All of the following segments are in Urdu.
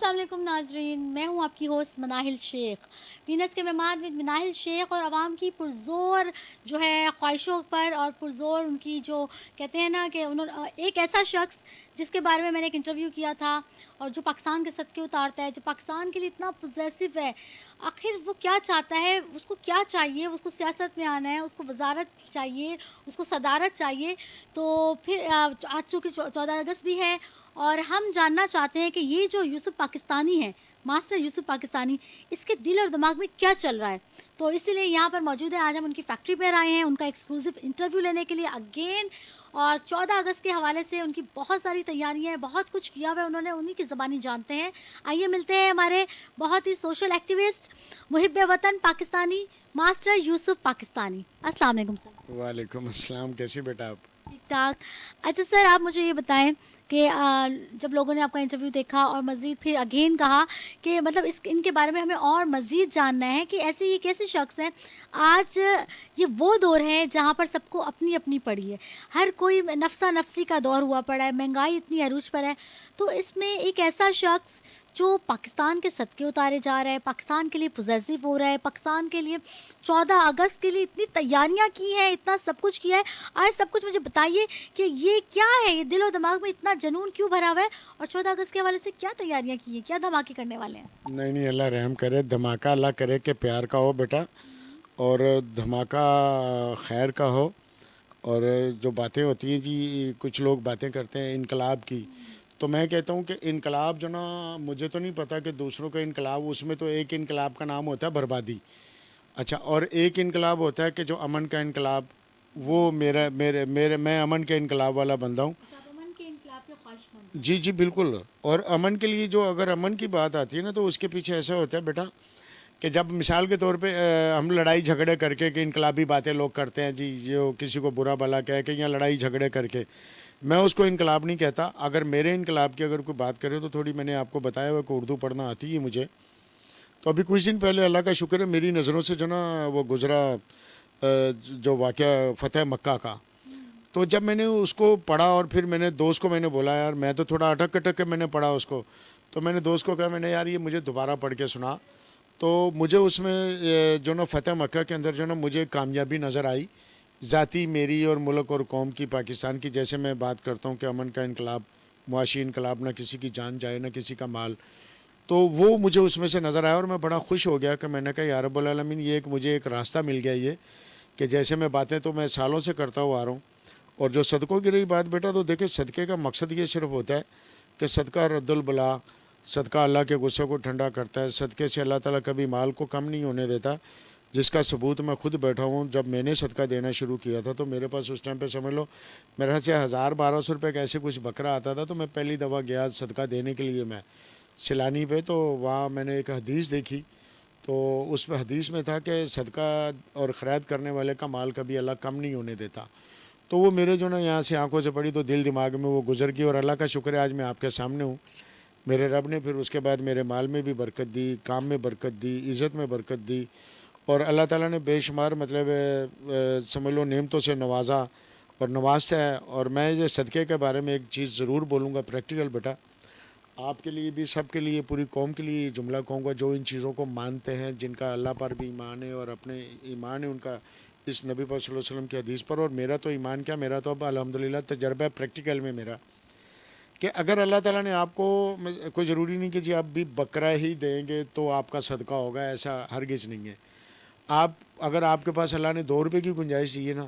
السلام علیکم ناظرین، میں ہوں آپ کی ہوسٹ مناہل شیخ، وینس کے مہمان ود مناہل شیخ، اور عوام کی پرزور جو ہے خواہشوں پر اور پرزور ان کی جو کہتے ہیں نا کہ ایک ایسا شخص جس کے بارے میں نے ایک انٹرویو کیا تھا اور جو پاکستان کے صدقے اتارتا ہے، جو پاکستان کے لیے اتنا پوزیسو ہے، آخر وہ کیا چاہتا ہے، اس کو کیا چاہیے، اس کو سیاست میں آنا ہے، اس کو وزارت چاہیے، اس کو صدارت چاہیے. تو پھر آج چونکہ 14 اگست بھی ہے اور ہم جاننا چاہتے ہیں کہ یہ جو یوسف پاکستانی ہے، ماسٹر یوسف پاکستانی، اس کے دل اور دماغ میں کیا چل رہا ہے. تو اسی لیے یہاں پر موجود ہے. آج ہم ان کی فیکٹری پر آئے ہیں ان کا ایکسکلوسیو انٹرویو لینے کے لیے اگین. اور 14 اگست کے حوالے سے ان کی بہت ساری تیاریاں ہیں، بہت کچھ کیا ہوا ہے انہوں نے، انہی کی زبانی جانتے ہیں. آئیے ملتے ہیں ہمارے بہت ہی سوشل ایکٹیوسٹ، محب وطن پاکستانی، ماسٹر یوسف پاکستانی. السلام علیکم سر. وعلیکم السلام. کیسی بیٹا آپ؟ ٹھیک ٹھاک. اچھا سر، آپ مجھے یہ بتائیں کہ جب لوگوں نے آپ کا انٹرویو دیکھا اور مزید پھر اگین کہا کہ مطلب ان کے بارے میں ہمیں اور مزید جاننا ہے کہ ایسے یہ کیسے شخص ہیں. آج یہ وہ دور ہے جہاں پر سب کو اپنی اپنی پڑی ہے، ہر کوئی نفسا نفسی کا دور ہوا پڑا ہے، مہنگائی اتنی عروج پر ہے. تو اس میں ایک ایسا شخص جو پاکستان کے صدقے اتارے جا رہا ہے، پاکستان کے لیے پوزیسو ہو رہا ہے، پاکستان کے لیے 14 اگست کے لیے اتنی تیاریاں کی ہیں، اتنا سب کچھ کیا ہے. آج سب کچھ مجھے بتائیے کہ یہ کیا ہے، یہ دل و دماغ میں اتنا جنون کیوں بھرا ہوا ہے، اور 14 اگست کے حوالے سے کیا تیاریاں کی ہیں، کیا دھماکے کرنے والے ہیں؟ نہیں نہیں، اللہ رحم کرے. دھماکہ اللہ کرے کہ پیار کا ہو بیٹا، اور دھماکہ خیر کا ہو. اور جو باتیں ہوتی ہیں جی، کچھ لوگ باتیں کرتے ہیں انقلاب کی، تو میں کہتا ہوں کہ انقلاب جو نا، مجھے تو نہیں پتا کہ دوسروں کا انقلاب، اس میں تو ایک انقلاب کا نام ہوتا ہے بربادی. اچھا، اور ایک انقلاب ہوتا ہے کہ جو امن کا انقلاب. وہ میں امن کے انقلاب والا بندہ ہوں. آپ امن کے انقلاب کے خواہش مند ہیں. جی جی بالکل. اور امن کے لیے جو اگر امن کی بات آتی ہے نا، تو اس کے پیچھے ایسا ہوتا ہے بیٹا کہ جب مثال کے طور پہ ہم لڑائی جھگڑے کر کے کہ انقلابی باتیں لوگ کرتے ہیں جی، جو کسی کو برا بھلا کہہ کے یا لڑائی جھگڑے کر کے، میں اس کو انقلاب نہیں کہتا. اگر میرے انقلاب کی اگر کوئی بات کرے تو تھوڑی میں نے آپ کو بتایا ہوا کہ اردو پڑھنا آتی ہے مجھے. تو ابھی کچھ دن پہلے اللہ کا شکر ہے میری نظروں سے جو نا وہ گزرا جو واقعہ فتح مکہ کا. تو جب میں نے اس کو پڑھا اور پھر میں نے دوست کو میں نے بولا یار، میں تو تھوڑا اٹک اٹک کے میں نے پڑھا اس کو. تو میں نے دوست کو کہا، میں نے یار یہ مجھے دوبارہ پڑھ کے سنا. تو مجھے اس میں جو نا فتح مکہ کے اندر جو نا مجھے کامیابی نظر آئی، ذاتی میری اور ملک اور قوم کی، پاکستان کی. جیسے میں بات کرتا ہوں کہ امن کا انقلاب، معاشی انقلاب، نہ کسی کی جان جائے نہ کسی کا مال. تو وہ مجھے اس میں سے نظر آیا اور میں بڑا خوش ہو گیا کہ میں نے کہا یا رب العالمین، یہ مجھے ایک راستہ مل گیا. یہ کہ جیسے میں باتیں تو میں سالوں سے کرتا ہوا آ رہا ہوں. اور جو صدقوں کی رہی بات بیٹا، تو دیکھیں صدقے کا مقصد یہ صرف ہوتا ہے کہ صدقہ رد البلا، صدقہ اللہ کے غصے کو ٹھنڈا کرتا ہے. صدقے سے اللہ تعالیٰ کبھی مال کو کم نہیں ہونے دیتا، جس کا ثبوت میں خود بیٹھا ہوں. جب میں نے صدقہ دینا شروع کیا تھا تو میرے پاس اس ٹائم پہ سمجھ لو میرے سے 1000-1200 روپے کا ایسے کچھ بکرا آتا تھا. تو میں پہلی دفعہ گیا صدقہ دینے کے لیے میں سیلانی پہ. تو وہاں میں نے ایک حدیث دیکھی، تو اس میں حدیث میں تھا کہ صدقہ اور خیرات کرنے والے کا مال کبھی اللہ کم نہیں ہونے دیتا. تو وہ میرے جو نا یہاں سے آنکھوں سے پڑی تو دل دماغ میں وہ گزر گئی. اور اللہ کا شکر ہے آج میں آپ کے سامنے ہوں. میرے رب نے پھر اس کے بعد میرے مال میں بھی برکت دی، کام میں برکت دی، عزت میں برکت دی. اور اللہ تعالیٰ نے بے شمار مطلب سمجھ لو نعمتوں سے نوازا اور نوازتا ہے. اور میں یہ صدقے کے بارے میں ایک چیز ضرور بولوں گا پریکٹیکل بیٹا، آپ کے لیے بھی، سب کے لیے، پوری قوم کے لیے جملہ کہوں گا جو ان چیزوں کو مانتے ہیں، جن کا اللہ پر بھی ایمان ہے اور اپنے ایمان ہے ان کا اس نبی پاک صلی اللہ علیہ وسلم کی حدیث پر. اور میرا تو ایمان کیا، میرا تو اب الحمدللہ تجربہ ہے پریکٹیکل میں میرا، کہ اگر اللہ تعالیٰ نے آپ کو، کوئی ضروری نہیں کہ جی آپ بھی بکرا ہی دیں گے تو آپ کا صدقہ ہوگا، ایسا ہرگز نہیں ہے. آپ اگر آپ کے پاس اللہ نے 2 روپے کی گنجائش دی ہے نا،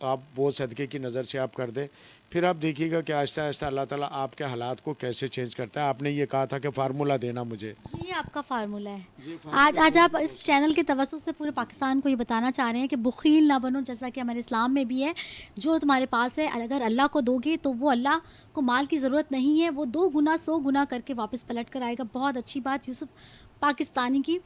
آپ وہ صدقے کی نظر سے آپ کر دیں، پھر آپ دیکھیے گا کہ آہستہ آہستہ اللہ تعالیٰ آپ کے حالات کو کیسے چینج کرتا ہے. آپ نے یہ کہا تھا کہ فارمولہ دینا مجھے، یہ آپ کا فارمولہ ہے. یہ آج آپ اس چینل کے توسط سے پورے پاکستان کو یہ بتانا چاہ رہے ہیں کہ بخیل نہ بنو، جیسا کہ ہمارے اسلام میں بھی ہے. جو تمہارے پاس ہے اگر اللہ کو دو گے تو وہ اللہ کو مال کی ضرورت نہیں ہے، وہ 2 گنا 100 گنا کر کے واپس پلٹ کر آئے گا. بہت اچھی بات یوسف پاکستانی کی.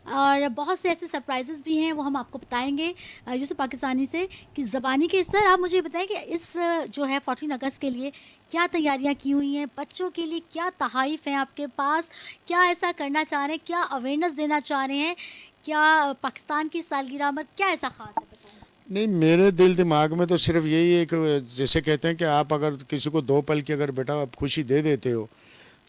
اور بہت سے ایسے سرپرائزز بھی ہیں، وہ ہم آپ کو بتائیں گے یوسف پاکستانی سے کہ زبانی کے. سر آپ مجھے بتائیں کہ اس جو ہے 14 اگست کے لیے کیا تیاریاں کی ہوئی ہیں، بچوں کے لیے کیا تحائف ہیں آپ کے پاس، کیا ایسا کرنا چاہ رہے ہیں، کیا اویئرنیس دینا چاہ رہے ہیں، کیا پاکستان کی سالگرہ پر کیا ایسا خاص ہے بتائیں؟ نہیں، میرے دل دماغ میں تو صرف یہی ہے کہ جیسے کہتے ہیں کہ آپ اگر کسی کو 2 پل کی اگر بیٹا آپ خوشی دے دیتے ہو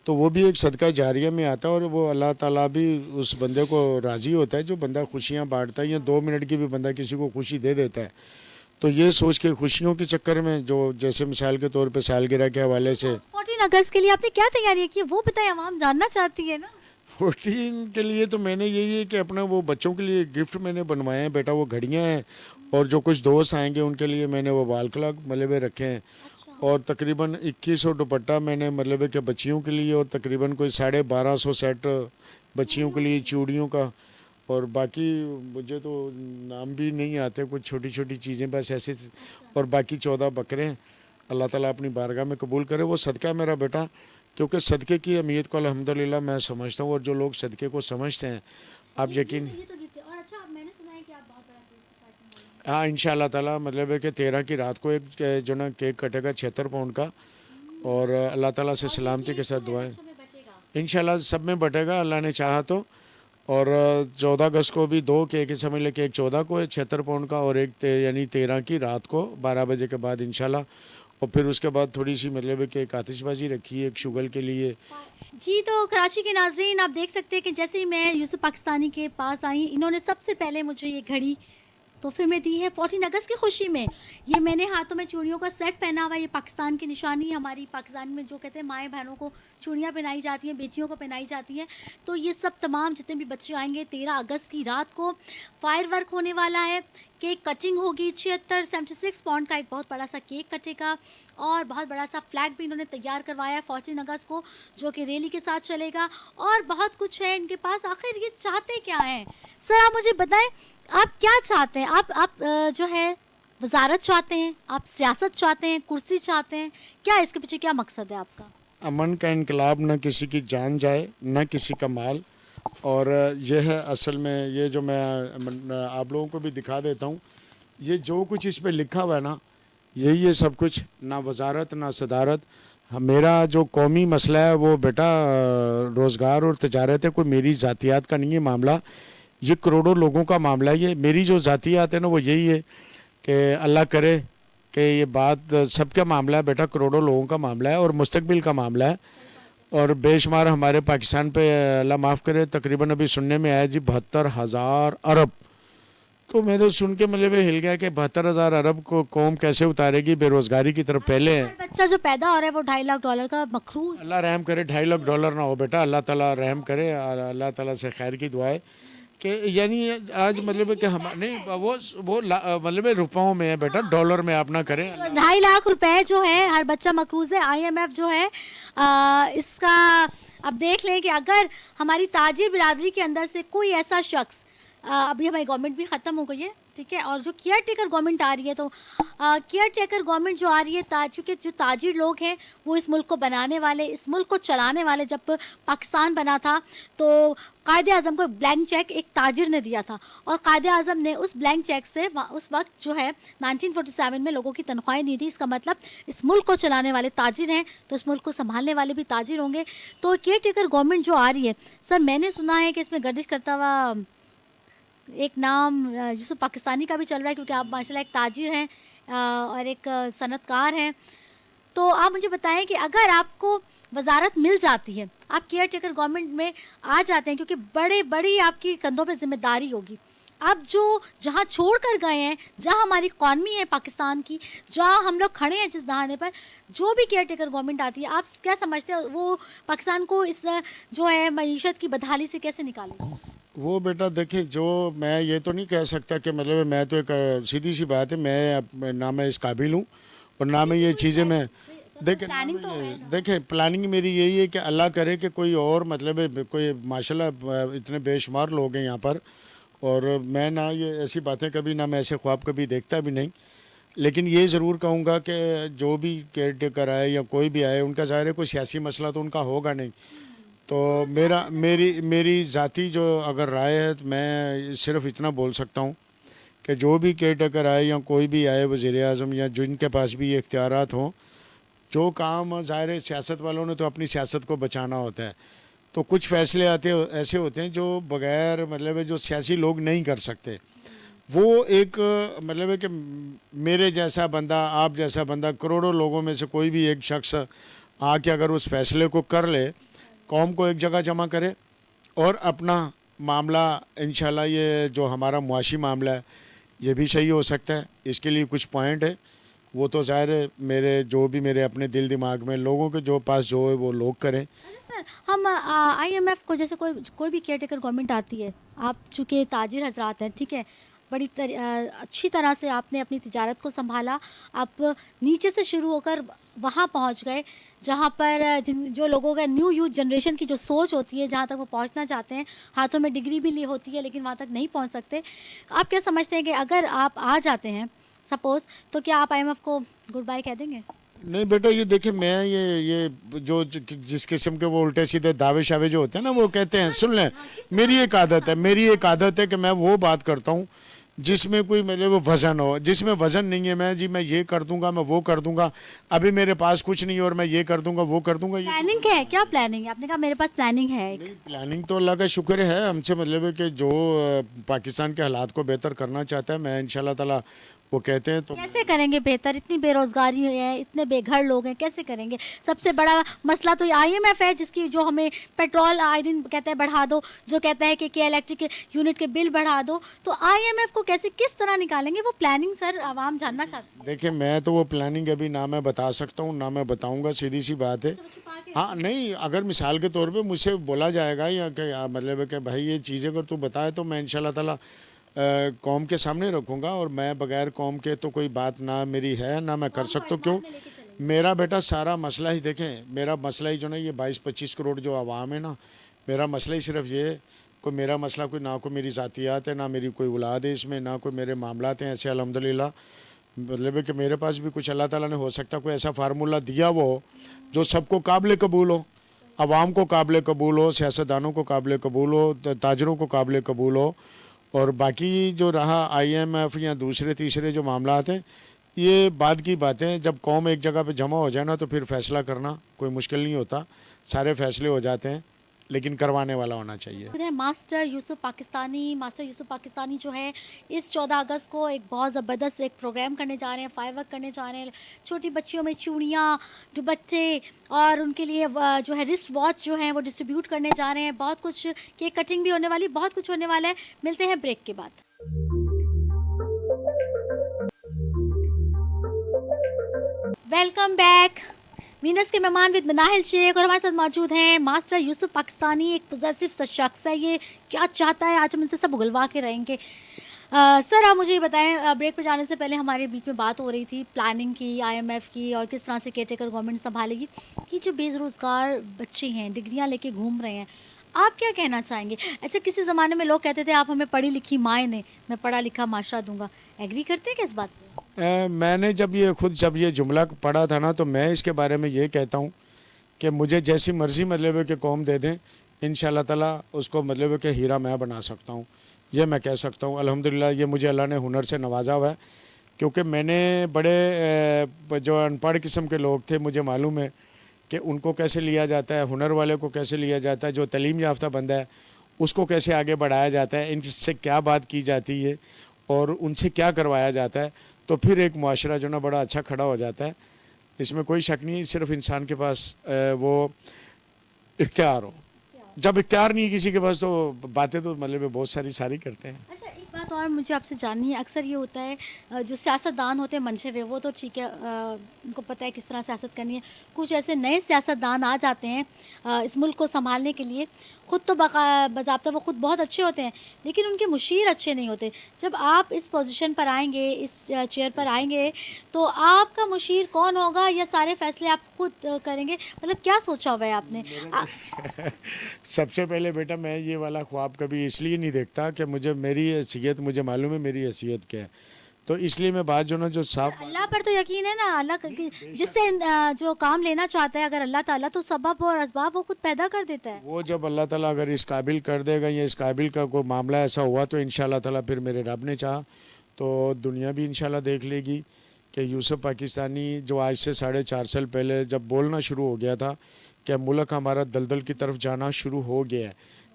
تو وہ بھی ایک صدقہ جاریہ میں آتا ہے اور وہ اللہ تعالیٰ بھی اس بندے کو راضی ہوتا ہے جو بندہ خوشیاں بانٹتا ہے، یا 2 منٹ کی بھی بندہ کسی کو خوشی دے دیتا ہے. تو یہ سوچ کے خوشیوں کے چکر میں جو جیسے مثال کے طور پہ سالگرہ کے حوالے سے 14 اگست کے لیے آپ نے کیا تیاری کی ہے وہ بتائیں، عوام جاننا چاہتی ہے نا. 14 کے لیے تو میں نے یہی ہے کہ اپنا وہ بچوں کے لیے گفٹ میں نے بنوائے ہیں بیٹا، وہ گھڑیاں ہیں، اور جو کچھ دوست آئیں گے ان کے لیے میں نے وہ وال کلاک مطلب رکھے ہیں، اور تقریباً 2100 دوپٹہ میں نے مطلب کہ بچیوں کے لیے، اور تقریباً کوئی 1250 سیٹ بچیوں کے لیے چوڑیوں کا، اور باقی مجھے تو نام بھی نہیں آتے، کچھ چھوٹی چھوٹی چیزیں بس ایسے، اور باقی 14 بکرے ہیں. اللہ تعالیٰ اپنی بارگاہ میں قبول کرے. وہ صدقہ ہے میرا بیٹا، کیونکہ صدقے کی اہمیت کو الحمدللہ میں سمجھتا ہوں، اور جو لوگ صدقے کو سمجھتے ہیں آپ یقین. یہ تو گفٹ ہے. اور اچھا میں نے سنا ہے کہ آپ بہت بڑا کیک کاٹنے والے ہیں. ہاں ان شاء اللہ تعالیٰ، مطلب ہے کہ 13 کی رات کو ایک جو نا کیک کٹے گا 76 پاؤنڈ کا، اور اللہ تعالیٰ سے سلامتی کے ساتھ دعائیں. بچوں میں بچے گا. انشاءاللہ سب میں بٹے گا اللہ نے چاہا تو. اور 14 اگست کو بھی 2 کیک سمجھ لے کہ ایک 14 کو ہے 76 پاؤنڈ کا، اور ایک یعنی 13 کی رات کو 12 بجے کے بعد انشاءاللہ. اور پھر اس کے بعد تھوڑی سی مطلب ہے کہ ایک آتش بازی رکھی ہے ایک شگل کے لیے. جی تو کراچی کے ناظرین آپ دیکھ سکتے ہیں کہ جیسے ہی میں یوسف پاکستانی کے پاس آئی، انہوں نے سب سے پہلے مجھے یہ گھڑی تحفے میں دی ہے 14 اگست کی خوشی میں. یہ میں نے ہاتھوں میں چوڑیوں کا سیٹ پہنا ہوا ہے، یہ پاکستان کی نشانی ہے. ہماری پاکستان میں جو کہتے ہیں مائیں بہنوں کو چوڑیاں پہنائی جاتی ہیں، بیٹیوں کو پہنائی جاتی ہیں. تو یہ سب تمام جتنے بھی بچے آئیں گے 13 اگست کی رات کو فائر ورک ہونے والا ہے. کیک کٹنگ ہوگی 76 پاؤنڈ کا ایک بہت بڑا سا کیک کٹے گا، اور بہت بڑا سا فلیگ بھی انہوں نے تیار کروایا ہے 14 اگست کو، جو کہ ریلی کے ساتھ چلے گا. اور بہت کچھ ہے ان کے پاس. آخر یہ چاہتے کیا ہیں سر؟ آپ مجھے بتائیں آپ کیا چاہتے ہیں؟ آپ جو ہے وزارت چاہتے ہیں، آپ سیاست چاہتے ہیں، کرسی چاہتے ہیں، کیا اس کے پیچھے کیا مقصد ہے آپ کا؟ امن کا انقلاب، نہ کسی کی جان جائے نہ کسی کا مال. اور یہ ہے اصل میں، یہ جو میں آپ لوگوں کو بھی دکھا دیتا ہوں، یہ جو کچھ اس پہ لکھا ہوا ہے نا، یہی ہے سب کچھ. نہ وزارت نہ صدارت. میرا جو قومی مسئلہ ہے وہ بیٹا روزگار اور تجارت ہے، کوئی میری ذاتیات کا نہیں ہے معاملہ، یہ کروڑوں لوگوں کا معاملہ ہے. یہ میری جو ذاتیات ہے نا وہ یہی ہے کہ اللہ کرے کہ یہ بات سب کا معاملہ ہے بیٹا، کروڑوں لوگوں کا معاملہ ہے اور مستقبل کا معاملہ ہے. اور بے شمار ہمارے پاکستان پہ اللہ معاف کرے تقریباً ابھی سننے میں آیا جی 72,000 ارب. تو میں تو سن کے مطلب ہل گیا کہ 72,000 ارب کو قوم کیسے اتارے گی بے روزگاری کی طرف. پہلے ہر بچہ جو پیدا ہو رہا ہے وہ $2.5 لاکھ کا مقروض. اللہ رحم کرے $2.5 لاکھ نہ ہو بیٹا، اللہ تعالیٰ رحم کرے. اللہ تعالیٰ سے خیر کی دعائے کہ یعنی آج مطلب کہ ہم نہیں وہ مطلب روپوں میں ہے بیٹا، ڈالر میں آپ نہ کریں. 2.5 لاکھ روپے جو ہے ہر بچہ مقروض ہے. IMF جو ہے اس کا اب دیکھ لیں کہ اگر ہماری تاجر برادری کے اندر سے کوئی ایسا شخص، ابھی ہماری گورنمنٹ بھی ختم ہو گئی ہے ٹھیک ہے، اور جو کیئر ٹیکر گورنمنٹ آ رہی ہے، تو کیئر ٹیکر گورنمنٹ جو آ رہی ہے، چونکہ جو تاجر لوگ ہیں وہ اس ملک کو بنانے والے، اس ملک کو چلانے والے، جب پاکستان بنا تھا تو قائد اعظم کو بلینک چیک ایک تاجر نے دیا تھا، اور قائد اعظم نے اس بلینک چیک سے اس وقت جو ہے 1947 میں لوگوں کی تنخواہیں دی تھی. اس کا مطلب اس ملک کو چلانے والے تاجر ہیں تو اس ملک کو سنبھالنے والے بھی تاجر ہوں گے. تو کیئر ٹیکر گورنمنٹ جو آ رہی ہے سر، میں نے سنا ہے کہ اس میں گردش کرتا ہوا ایک نام یوسف پاکستانی کا بھی چل رہا ہے، کیونکہ آپ ماشاءاللہ ایک تاجر ہیں اور ایک صنعت کار ہیں. تو آپ مجھے بتائیں کہ اگر آپ کو وزارت مل جاتی ہے، آپ کیئر ٹیکر گورنمنٹ میں آ جاتے ہیں، کیونکہ بڑی آپ کی کندھوں پہ ذمہ داری ہوگی. آپ جو جہاں چھوڑ کر گئے ہیں، جہاں ہماری اکانومی ہے پاکستان کی، جہاں ہم لوگ کھڑے ہیں جس دہانے پر، جو بھی کیئر ٹیکر گورنمنٹ آتی ہے، آپ کیا سمجھتے ہیں وہ پاکستان کو اس جو ہے معیشت کی بدحالی سے کیسے نکالے گی؟ وہ بیٹا دیکھیں، جو میں یہ تو نہیں کہہ سکتا کہ مطلب میں تو ایک سیدھی سی بات ہے، میں نہ میں اس قابل ہوں اور نہ میں یہ چیزیں میں دیکھیں پلاننگ میری یہی ہے کہ اللہ کرے کہ کوئی اور مطلب کوئی ماشاءاللہ اتنے بے شمار لوگ ہیں یہاں پر، اور میں نہ یہ ایسی باتیں کبھی نہ میں ایسے خواب کبھی دیکھتا بھی نہیں. لیکن یہ ضرور کہوں گا کہ جو بھی کیئر ٹیکر آئے یا کوئی بھی آئے، ان کا ظاہر ہے کوئی سیاسی مسئلہ تو ان کا ہوگا نہیں. تو میری ذاتی جو اگر رائے ہے تو میں صرف اتنا بول سکتا ہوں کہ جو بھی کیئر ٹیکر آئے یا کوئی بھی آئے وزیر اعظم، یا جن کے پاس بھی یہ اختیارات ہوں، جو کام ظاہر ہے سیاست والوں نے تو اپنی سیاست کو بچانا ہوتا ہے، تو کچھ فیصلے ایسے ہوتے ہیں جو بغیر مطلب جو سیاسی لوگ نہیں کر سکتے. وہ ایک مطلب ہے کہ میرے جیسا بندہ، آپ جیسا بندہ، کروڑوں لوگوں میں سے کوئی بھی ایک شخص آ کے اگر اس فیصلے کو کر لے قوم کو ایک جگہ جمع کرے اور اپنا معاملہ انشاءاللہ یہ جو ہمارا معاشی معاملہ ہے یہ بھی صحیح ہو سکتا ہے. اس کے لیے کچھ پوائنٹ ہے, وہ تو ظاہر ہے میرے اپنے دل دماغ میں لوگوں کے جو پاس جو ہے وہ لوگ کریں. سر ہم آئی ایم ایف کو جیسے کوئی بھی کیئر ٹیکر گورنمنٹ آتی ہے, آپ چونکہ تاجر حضرات ہیں, ٹھیک ہے, بڑی اچھی طرح سے آپ نے اپنی تجارت کو سنبھالا, آپ نیچے سے شروع ہو کر وہاں پہنچ گئے جہاں پر جو لوگوں کا نیو یوتھ جنریشن کی جو سوچ ہوتی ہے جہاں تک وہ پہنچنا چاہتے ہیں, ہاتھوں میں ڈگری بھی لی ہوتی ہے لیکن وہاں تک نہیں پہنچ سکتے. آپ کیا سمجھتے ہیں کہ اگر آپ آ جاتے ہیں سپوز, تو کیا آپ آئی ایم ایف کو گڈ بائی کہہ دیں گے؟ نہیں بیٹا, یہ دیکھیں میں یہ جو جس قسم کے وہ الٹے سیدھے دعوے شاوے جو ہوتے ہیں نا وہ کہتے ہیں, سن لیں میری ایک عادت ہے کہ میں وہ بات کرتا ہوں جس میں کوئی میرے وہ وزن ہو. جس میں وزن نہیں ہے میں یہ کر دوں گا, میں وہ کر دوں گا, ابھی میرے پاس کچھ نہیں ہے اور میں یہ کر دوں گا وہ کر دوں گا. پلاننگ ہے کیا؟ پلاننگ ہے, آپ نے کہا میرے پاس پلاننگ ہے. پلاننگ تو اللہ کا شکر ہے ہم سے, مطلب ہے کہ جو پاکستان کے حالات کو بہتر کرنا چاہتا ہے میں انشاءاللہ تعالی وہ کہتے ہیں. تو کیسے کریں گے بہتر؟ اتنی بے روزگاری ہے, اتنے بے گھر لوگ ہیں, کیسے کریں گے؟ سب سے بڑا مسئلہ تو آئی ایم ایف ہے جس کی جو ہمیں پیٹرول آئے دن کہتا ہے بڑھا دو, جو کہتا ہے کہ الیکٹرک یونٹ کے بل بڑھا دو. تو آئی ایم ایف کو کس طرح نکالیں گے؟ وہ پلاننگ سر عوام جاننا چاہتی ہے. دیکھیں میں تو وہ پلاننگ ابھی نہ میں بتا سکتا ہوں نہ میں بتاؤں گا, سیدھی سی بات ہے. ہاں نہیں, اگر مثال کے طور پہ مجھ سے بولا جائے گا یا کہ مطلب ہے کہ بھائی یہ چیزیں اگر تو بتائے تو میں انشاءاللہ تعالی قوم کے سامنے رکھوں گا, اور میں بغیر قوم کے تو کوئی بات نہ میری ہے نہ میں کر سکتا ہوں. کیوں میرا بیٹا سارا مسئلہ ہی دیکھیں, میرا مسئلہ ہی جو نا یہ 22-25 کروڑ جو عوام ہے نا, میرا مسئلہ ہی صرف یہ ہے. کوئی میرا مسئلہ کوئی نہ کوئی میری ذاتیات ہے, نہ میری کوئی اولاد ہے اس میں, نہ کوئی میرے معاملات ہیں ایسے الحمدللہ. مطلب ہے کہ میرے پاس بھی کچھ اللہ تعالیٰ نے ہو سکتا کوئی ایسا فارمولہ دیا وہ جو سب کو قابل قبول ہو, عوام کو قابل قبول ہو, سیاستدانوں کو قابل قبول ہو, تاجروں کو قابل قبول ہو. اور باقی جو رہا آئی ایم ایف یا دوسرے تیسرے جو معاملات ہیں یہ بعد کی باتیں. جب قوم ایک جگہ پہ جمع ہو جائے نا تو پھر فیصلہ کرنا کوئی مشکل نہیں ہوتا, سارے فیصلے ہو جاتے ہیں, لیکن کروانے والا ہونا چاہیے. ماسٹر یوسف پاکستانی جو ہے اس 14 اگست کو ایک بہت زبردست ایک پروگرام کرنے جا رہے ہیں, فائر ورک کرنے جا رہے ہیں. چھوٹی بچیوں میں چوڑیاں, دوپٹے اور ان کے لیے جو ہے رسٹ واچ جو ہیں وہ ڈسٹریبیوٹ کرنے جا رہے ہیں. بہت کچھ, کیک کٹنگ بھی ہونے والی, بہت کچھ ہونے والا ہے. ملتے ہیں بریک کے بعد. Welcome back. وینس کے مہمان ود مناہل شیخ, اور ہمارے ساتھ موجود ہیں ماسٹر یوسف پاکستانی. ایک پوزیسو سا شخص ہے, یہ کیا چاہتا ہے آج ہم ان سے سب اگلوا کے رہیں گے. سر آپ مجھے یہ بتائیں, بریک پہ جانے سے پہلے ہمارے بیچ میں بات ہو رہی تھی پلاننگ کی, آئی ایم ایف کی, اور کس طرح سے کیئر ٹیکر گورنمنٹ سنبھالے گی. یہ جو بے روزگار بچے ہیں ڈگریاں لے کے گھوم رہے ہیں, آپ کیا کہنا چاہیں گے؟ اچھا کسی زمانے میں لوگ کہتے تھے آپ ہمیں پڑھی لکھی مائیں دیں, میں پڑھا لکھا معاشرہ دوں گا. ایگری کرتے ہیں کہ اس بات پہ؟ میں نے جب یہ جملہ پڑھا تھا نا تو میں اس کے بارے میں یہ کہتا ہوں کہ مجھے جیسی مرضی مطلب ہے کہ قوم دے دیں انشاءاللہ تعالیٰ اس کو مطلب ہے کہ ہیرا میں بنا سکتا ہوں, یہ میں کہہ سکتا ہوں. الحمدللہ یہ مجھے اللہ نے ہنر سے نوازا ہوا ہے, کیونکہ میں نے بڑے جو ان پڑھ قسم کے لوگ تھے مجھے معلوم ہے کہ ان کو کیسے لیا جاتا ہے, ہنر والے کو کیسے لیا جاتا ہے, جو تعلیم یافتہ بندہ ہے اس کو کیسے آگے بڑھایا جاتا ہے, ان سے کیا بات کی جاتی ہے اور ان سے کیا کروایا جاتا ہے, تو پھر ایک معاشرہ جو نا بڑا اچھا کھڑا ہو جاتا ہے. اس میں کوئی شک نہیں, صرف انسان کے پاس وہ اختیار ہو. جب اختیار نہیں ہے کسی کے پاس تو باتیں تو مطلب بہت ساری کرتے ہیں. اچھا ایک بات اور مجھے آپ سے جاننی ہے, اکثر یہ ہوتا ہے جو سیاست دان ہوتے ہیں منشے ہوئے وہ تو ٹھیک ہے, ان کو پتہ ہے کس طرح سیاست کرنی ہے. کچھ ایسے نئے سیاست دان آ جاتے ہیں اس ملک کو سنبھالنے کے لیے, خود تو باضابطہ وہ خود بہت اچھے ہوتے ہیں لیکن ان کے مشیر اچھے نہیں ہوتے. جب آپ اس پوزیشن پر آئیں گے, اس چیئر پر آئیں گے, تو آپ کا مشیر کون ہوگا یا سارے فیصلے آپ خود کریں گے؟ مطلب کیا سوچا ہوا ہے آپ نے؟ سب سے پہلے بیٹا میں یہ والا خواب کبھی اس لیے نہیں دیکھتا کہ میری حیثیت مجھے معلوم ہے میری حیثیت کیا ہے, تو اس لیے میں بات جو نا جو صاف, اللہ پر تو یقین ہے نا, اللہ جس سے جو کام لینا چاہتا ہے اگر اللہ تعالیٰ, تو سبب اور اسباب وہ خود پیدا کر دیتا ہے. وہ جب اللہ تعالیٰ اگر اس قابل کر دے گا یا اس قابل کا کوئی معاملہ ایسا ہوا تو انشاءاللہ تعالیٰ پھر میرے رب نے چاہا تو دنیا بھی انشاءاللہ دیکھ لے گی کہ یوسف پاکستانی جو آج سے 4.5 سال پہلے جب بولنا شروع ہو گیا تھا کہ ملک ہمارا دلدل کی طرف جانا شروع ہو گیا ہے,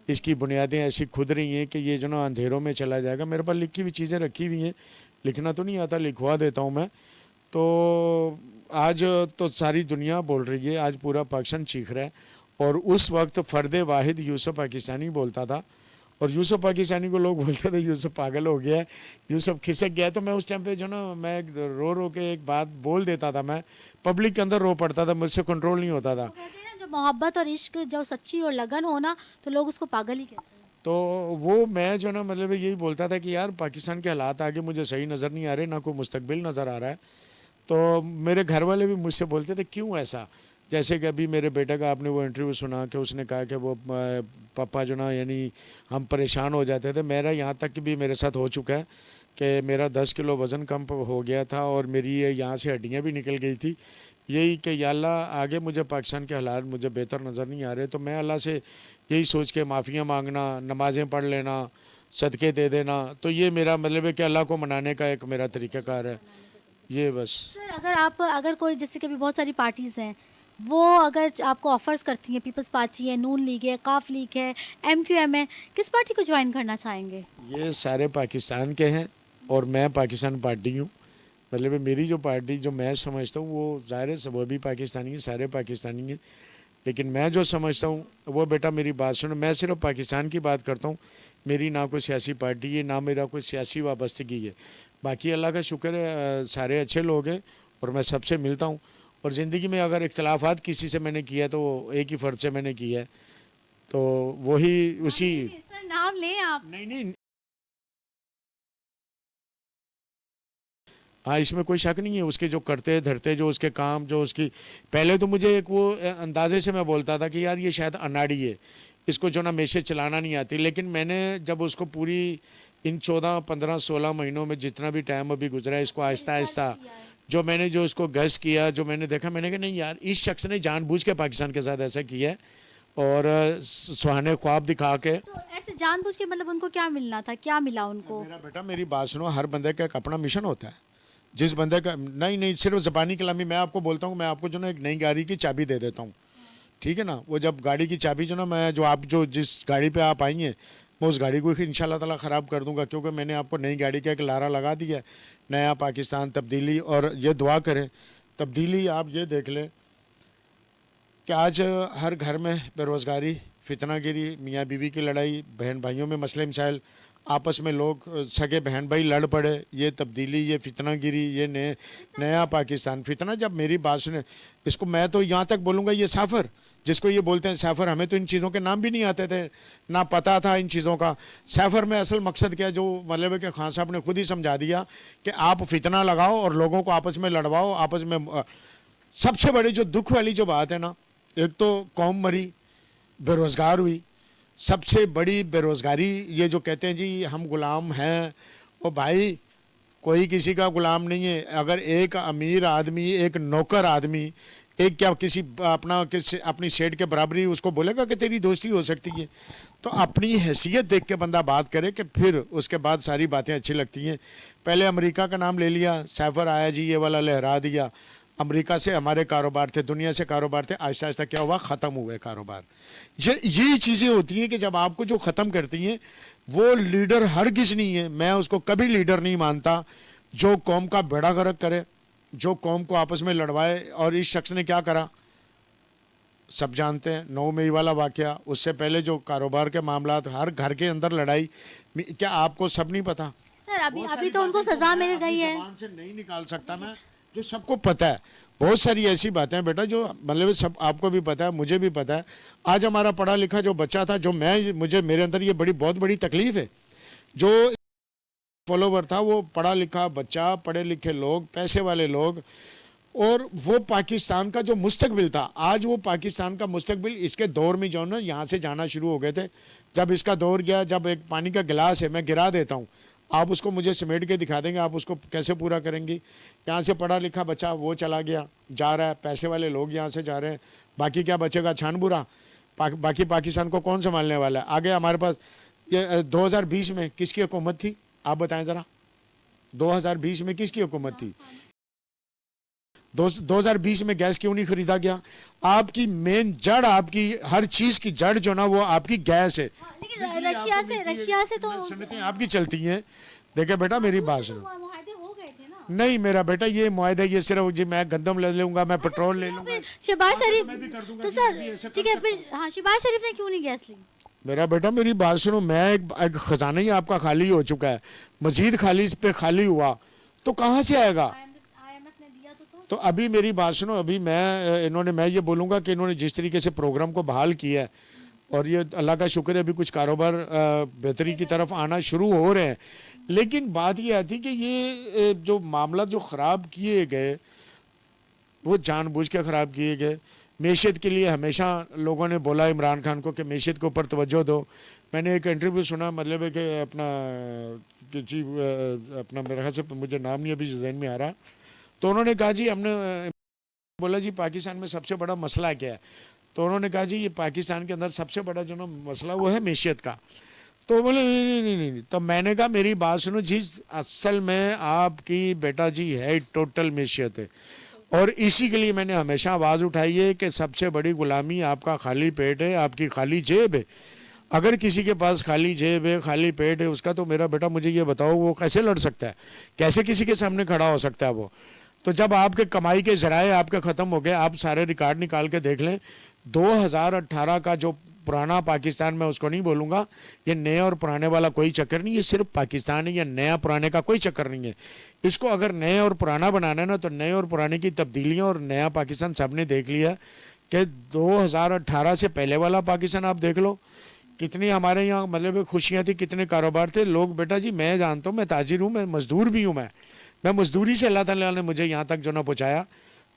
اس کی بنیادیں ایسی کھد رہی ہیں کہ یہ جو نا اندھیروں میں چلا جائے گا. میرے پاس لکھی ہوئی چیزیں رکھی ہوئی ہیں, لکھنا تو نہیں آتا, لکھوا دیتا ہوں میں. تو آج تو ساری دنیا بول رہی ہے, آج پورا پاکستان چیخ رہا ہے, اور اس وقت فرد واحد یوسف پاکستانی بولتا تھا, اور یوسف پاکستانی کو لوگ بولتے تھے یوسف پاگل ہو گیا ہے, یوسف کھسک گیا ہے. تو میں اس ٹائم پہ جو نا میں رو رو کے ایک بات بول دیتا تھا, میں پبلک کے اندر رو پڑتا تھا, مجھ سے کنٹرول نہیں ہوتا تھا. وہ کہتے ہیں نا جو محبت اور عشق جو سچی اور لگن ہونا تو لوگ اس کو پاگل ہی کہتے ہیں. تو وہ میں جو نا مطلب یہی بولتا تھا کہ یار پاکستان کے حالات آگے مجھے صحیح نظر نہیں آ رہے, نہ کوئی مستقبل نظر آ رہا ہے. تو میرے گھر والے بھی مجھ سے بولتے تھے کیوں ایسا, جیسے کہ ابھی میرے بیٹے کا آپ نے وہ انٹرویو سنا کہ اس نے کہا کہ وہ پاپا جو نا یعنی ہم پریشان ہو جاتے تھے. میرا یہاں تک بھی میرے ساتھ ہو چکا ہے کہ میرا 10 کلو وزن کم ہو گیا تھا اور میری یہاں سے ہڈیاں بھی نکل گئی تھی. یہی کہ یا اللہ آگے مجھے پاکستان کے حالات مجھے بہتر نظر نہیں آ رہے, تو میں اللہ سے یہی سوچ کے معافیاں مانگنا, نمازیں پڑھ لینا, صدقے دے دینا, تو یہ میرا مطلب ہے کہ اللہ کو منانے کا ایک میرا طریقہ کار ہے یہ بس. سر اگر کوئی جیسے کہ بہت ساری پارٹیز ہیں وہ اگر آپ کو آفرز کرتی ہیں, پیپلز پارٹی ہے, نون لیگ ہے, قاف لیگ ہے, MQM ہے, کس پارٹی کو جوائن کرنا چاہیں گے؟ یہ سارے پاکستان کے ہیں اور میں پاکستان پارٹی ہوں. مطلب میری جو پارٹی جو میں سمجھتا ہوں وہ ظاہر ہے وہ بھی پاکستانی ہیں, سارے پاکستانی ہیں, لیکن میں جو سمجھتا ہوں وہ بیٹا میری بات سنو, میں صرف پاکستان کی بات کرتا ہوں. میری نہ کوئی سیاسی پارٹی ہے, نہ میرا کوئی سیاسی وابستگی ہے. باقی اللہ کا شکر ہے سارے اچھے لوگ ہیں اور میں سب سے ملتا ہوں, اور زندگی میں اگر اختلافات کسی سے میں نے کیا ہے تو وہ ایک ہی فرد سے میں نے کیا ہے, تو وہی اسی. سر نام لیں آپ. نہیں ہاں اس میں کوئی شک نہیں ہے, اس کے جو کرتے دھرتے جو اس کے کام جو اس کی, پہلے تو مجھے ایک وہ اندازے سے میں بولتا تھا کہ یار یہ شاید اناڑی ہے, اس کو جو نا میشے چلانا نہیں آتی. لیکن میں نے جب اس کو پوری ان 14 15 16 مہینوں میں جتنا بھی ٹائم ابھی گزرا ہے اس کو آہستہ آہستہ جو میں نے جو اس کو گیس کیا, جو میں نے دیکھا, میں نے کہا نہیں یار اس شخص نے جان بوجھ کے پاکستان کے ساتھ ایسا کیا ہے اور سہانے خواب دکھا کے. تو ایسے جان بوجھ کے مطلب ان کو کیا ملنا تھا, کیا ملا ان کو؟ میرا بیٹا میری بات سنو, ہر بندے کا ایک اپنا مشن ہوتا ہے. جس بندے کا نہیں صرف زبانی کلامی میں آپ کو بولتا ہوں, میں آپ کو جو نا ایک نئی گاڑی کی چابی دے دیتا ہوں, ٹھیک ہے نا. وہ جب گاڑی کی چابی جو نا میں جو آپ جو جس گاڑی پہ آپ آئی ہیں میں اس گاڑی کو ان شاء اللہ تعالیٰ خراب کر دوں گا, کیونکہ میں نے آپ کو نئی گاڑی کا ایک لارا لگا دیا ہے, نیا پاکستان تبدیلی. اور یہ دعا کریں تبدیلی. آپ یہ دیکھ لیں کہ آج ہر گھر میں بے روزگاری, فتنہ گیری, میاں بیوی کی لڑائی, بہن بھائیوں میں مسئلے مسائل, آپس میں لوگ سگے بہن بھائی لڑ پڑے, یہ تبدیلی, یہ فتنہ گیری, یہ نیا پاکستان. فتنہ جب میری بات سنیں اس کو میں تو یہاں تک بولوں گا یہ سافر, جس کو یہ بولتے ہیں سافر, ہمیں تو ان چیزوں کے نام بھی نہیں آتے تھے, نہ پتہ تھا ان چیزوں کا. سافر میں اصل مقصد کیا جو مطلب ہے کہ خان صاحب نے خود ہی سمجھا دیا کہ آپ فتنہ لگاؤ اور لوگوں کو آپس میں لڑواؤ, آپس میں. سب سے بڑی جو دکھ والی جو بات ہے نا, ایک تو قوم مری, بے روزگار ہوئی. سب سے بڑی بے روزگاری یہ جو کہتے ہیں جی ہم غلام ہیں, او بھائی کوئی کسی کا غلام نہیں ہے. اگر ایک امیر آدمی, ایک نوکر آدمی, ایک کیا کسی اپنی سیٹ کے برابری اس کو بولے گا کہ تیری دوستی ہو سکتی ہے, تو اپنی حیثیت دیکھ کے بندہ بات کرے کہ پھر اس کے بعد ساری باتیں اچھی لگتی ہیں. پہلے امریکہ کا نام لے لیا, سیفر آیا جی یہ والا لہرا دیا, امریکہ سے ہمارے کاروبار تھے, دنیا سے کاروبار تھے, آہستہ آہستہ کیا ہوا, ختم ہوئے کاروبار. یہی چیزیں ہوتی ہیں کہ جب آپ کو جو ختم کرتی ہیں وہ لیڈر ہرگز نہیں ہے. میں اس کو کبھی لیڈر نہیں مانتا جو قوم کا بیڑا غرق کرے, جو قوم کو آپس میں لڑوائے. اور اس شخص نے کیا کرا سب جانتے ہیں, 9 مئی والا واقعہ, اس سے پہلے جو کاروبار کے معاملات, ہر گھر کے اندر لڑائی. کیا آپ کو سب نہیں پتا؟ سر ابھی تو ان کو سزا مل گئی ہے, زبان سے نہیں نکال سکتا میں, جو سب کو پتہ ہے. بہت ساری ایسی باتیں ہیں بیٹا جو مطلب سب آپ کو بھی پتہ ہے, مجھے بھی پتہ ہے. آج ہمارا پڑھا لکھا جو بچہ تھا, جو میرے اندر یہ بہت بڑی تکلیف ہے, جو فالوور تھا وہ پڑھا لکھا بچہ, پڑھے لکھے لوگ, پیسے والے لوگ, اور وہ پاکستان کا جو مستقبل تھا, آج وہ پاکستان کا مستقبل اس کے دور میں جو نا یہاں سے جانا شروع ہو گئے تھے. جب اس کا دور گیا, جب ایک پانی کا گلاس ہے میں گرا دیتا ہوں, آپ اس کو مجھے سمیٹ کے دکھا دیں گے, آپ اس کو کیسے پورا کریں گی؟ یہاں سے پڑھا لکھا بچہ وہ چلا گیا, جا رہا ہے, پیسے والے لوگ یہاں سے جا رہے ہیں, باقی کیا بچے گا؟ چھان برا. باقی پاکستان کو کون سنبھالنے والا ہے؟ آگے ہمارے پاس یہ 2020 میں کس کی حکومت تھی آپ بتائیں ذرا, 2020 میں کس کی حکومت تھی؟ 2020 میں گیس کیوں نہیں خریدا گیا؟ آپ کی مین جڑ, آپ کی ہر چیز کی جڑ جو نا وہ آپ کی گیس ہے. لیکن رشیا سے تو سنتیں آپ کی چلتی ہیں. دیکھیں بیٹا میری بات سنو, معاہدے ہو گئے تھے نا, نہیں میرا بیٹا یہ معاہدہ یہ صرف جی میں گندم لے لوں گا, میں پیٹرول لے لوں گا. شہباز شریف میں بھی کر دوں گا تو جی, سر میں بھی ایسا کر ٹھیک ہے سکتا ہوں. پھر, ہاں شہباز شریف نے کیوں نہیں گیس لی؟ میرا بیٹا میری بات سنو, میں ایک خزانہ ہی آپ کا خالی ہو چکا ہے, مزید خالی اس پہ خالی ہوا تو کہاں سے آئے گا؟ IMF نے دیا تو ابھی میری بات سنو, ابھی میں یہ بولوں گا کہ انہوں نے جس طریقے سے پروگرام کو بحال کیا ہے اور یہ اللہ کا شکر ہے ابھی کچھ کاروبار بہتری کی طرف آنا شروع ہو رہے ہیں, لیکن بات یہ آتی کہ یہ جو معاملات جو خراب کیے گئے وہ جان بوجھ کے خراب کیے گئے. معیشت کے لیے ہمیشہ لوگوں نے بولا عمران خان کو کہ معیشت کے اوپر توجہ دو. میں نے ایک انٹرویو سنا, مطلب ہے کہ جی اپنا میرے خیال سے مجھے نام نہیں ابھی ذہن میں آ رہا, تو انہوں نے کہا جی ہم نے بولا جی پاکستان میں سب سے بڑا مسئلہ کیا ہے, تو انہوں نے کہا جی یہ پاکستان کے اندر سب سے بڑا جو نا مسئلہ وہ ہے معیشت کا. تو بولے نہیں. تو میں نے کہا میری بات سنو جی, اصل میں آپ کی بیٹا جی ہے ٹوٹل معیشت ہے, اور اسی کے لیے میں نے ہمیشہ آواز اٹھائی ہے کہ سب سے بڑی غلامی آپ کا خالی پیٹ ہے, آپ کی خالی جیب ہے. اگر کسی کے پاس خالی جیب ہے, خالی پیٹ ہے اس کا, تو میرا بیٹا مجھے یہ بتاؤ وہ کیسے لڑ سکتا ہے, کیسے کسی کے سامنے کھڑا ہو سکتا ہے وہ؟ تو جب آپ کے کمائی کے ذرائع آپ کے ختم ہو گئے, آپ سارے ریکارڈ نکال کے دیکھ لیں, 2018 کا جو پرانا پاکستان, میں اس کو نہیں بولوں گا, یہ نئے اور پرانے والا کوئی چکر نہیں, یہ صرف پاکستان ہے, یہ نیا پرانے کا کوئی چکر نہیں ہے. اس کو اگر نئے اور پرانا بنانا ہے نا, تو نئے اور پرانے کی تبدیلیاں اور نیا پاکستان سب نے دیکھ لیا کہ 2018 سے پہلے والا پاکستان آپ دیکھ لو, کتنی ہمارے یہاں مطلب خوشیاں تھی, کتنے کاروبار تھے. لوگ بیٹا جی میں جانتا ہوں, میں تاجر ہوں, میں مزدور بھی ہوں, میں مزدوری سے اللہ تعالیٰ نے مجھے یہاں تک جو نہ پہنچایا.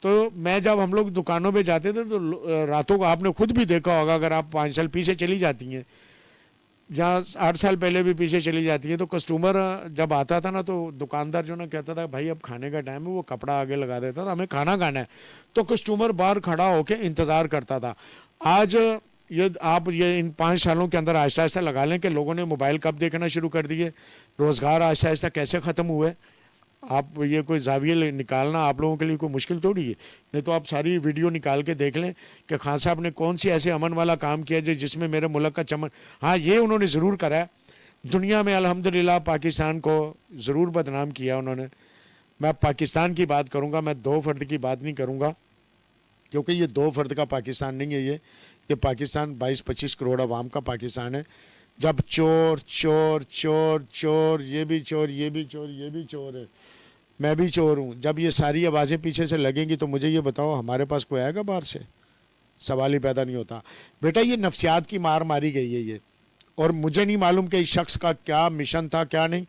تو میں جب ہم لوگ دکانوں پہ جاتے تھے تو راتوں کو آپ نے خود بھی دیکھا ہوگا, اگر آپ 5 سال پیچھے چلی جاتی ہیں, جہاں 8 سال پہلے بھی پیچھے چلی جاتی ہیں, تو کسٹمر جب آتا تھا نا تو دکاندار جو نا کہتا تھا بھائی اب کھانے کا ٹائم ہے, وہ کپڑا آگے لگا دیتا تھا, ہمیں کھانا کھانا ہے, تو کسٹمر باہر کھڑا ہو کے انتظار کرتا تھا. آج آپ یہ ان 5 سالوں کے اندر آہستہ آہستہ لگا لیں کہ لوگوں نے موبائل کب دیکھنا شروع کر دیے, روزگار آہستہ آہستہ کیسے ختم ہوئے. آپ یہ کوئی زاویہ نکالنا آپ لوگوں کے لیے کوئی مشکل تھوڑی ہے, نہیں تو آپ ساری ویڈیو نکال کے دیکھ لیں کہ خان صاحب نے کون سی ایسے امن والا کام کیا جس میں میرے ملک کا چمن. ہاں یہ انہوں نے ضرور کرا ہے, دنیا میں الحمدللہ پاکستان کو ضرور بدنام کیا انہوں نے. میں پاکستان کی بات کروں گا, میں 2 فرد کی بات نہیں کروں گا, کیونکہ یہ 2 فرد کا پاکستان نہیں ہے, یہ پاکستان 22-25 کروڑ عوام کا پاکستان ہے. جب چور چور چور چور, یہ بھی چور, یہ بھی چور, یہ بھی چور ہے, میں بھی چور ہوں, جب یہ ساری آوازیں پیچھے سے لگیں گی تو مجھے یہ بتاؤ ہمارے پاس کوئی آئے گا باہر سے؟ سوال ہی پیدا نہیں ہوتا. بیٹا یہ نفسیات کی مار ماری گئی ہے یہ, اور مجھے نہیں معلوم کہ اس شخص کا کیا مشن تھا کیا نہیں.